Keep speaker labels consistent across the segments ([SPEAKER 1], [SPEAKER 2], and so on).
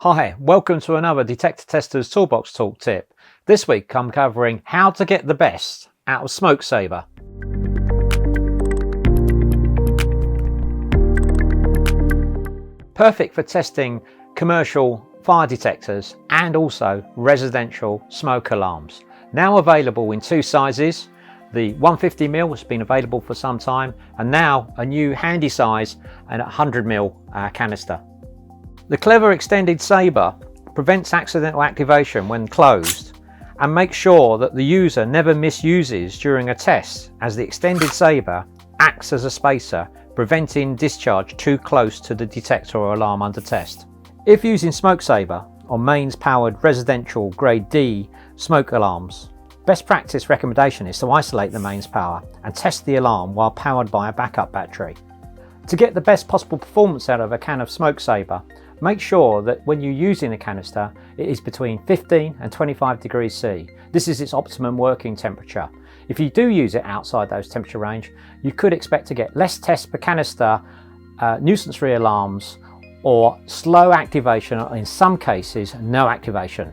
[SPEAKER 1] Hi, welcome to another Detector Testers Toolbox Talk tip. This week I'm covering how to get the best out of Smokesabre. Perfect for testing commercial fire detectors and also residential smoke alarms. Now available in two sizes. The 150mm has been available for some time, and now a new handy size and 100mm canister. The clever extended sabre prevents accidental activation when closed and makes sure that the user never misuses during a test, as the extended sabre acts as a spacer, preventing discharge too close to the detector or alarm under test. If using Smokesabre on mains powered residential grade D smoke alarms, best practice recommendation is to isolate the mains power and test the alarm while powered by a backup battery. To get the best possible performance out of a can of Smokesabre, make sure that when you're using a canister, it is between 15 and 25 degrees C. This is its optimum working temperature. If you do use it outside those temperature range, you could expect to get less tests per canister, nuisance-free alarms, or slow activation, or in some cases, no activation.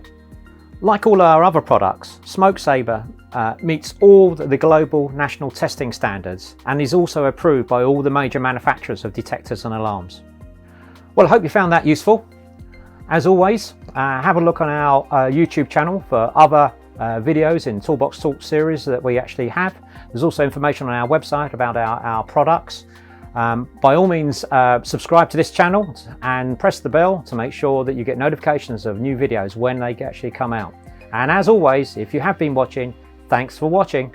[SPEAKER 1] Like all our other products, Smokesabre meets all the global national testing standards and is also approved by all the major manufacturers of detectors and alarms. Well, I hope you found that useful. As always, have a look on our YouTube channel for other videos in Toolbox Talk series that we actually have. There's also information on our website about our products. By all means, subscribe to this channel and press the bell to make sure that you get notifications of new videos when they actually come out. And as always, if you have been watching, thanks for watching.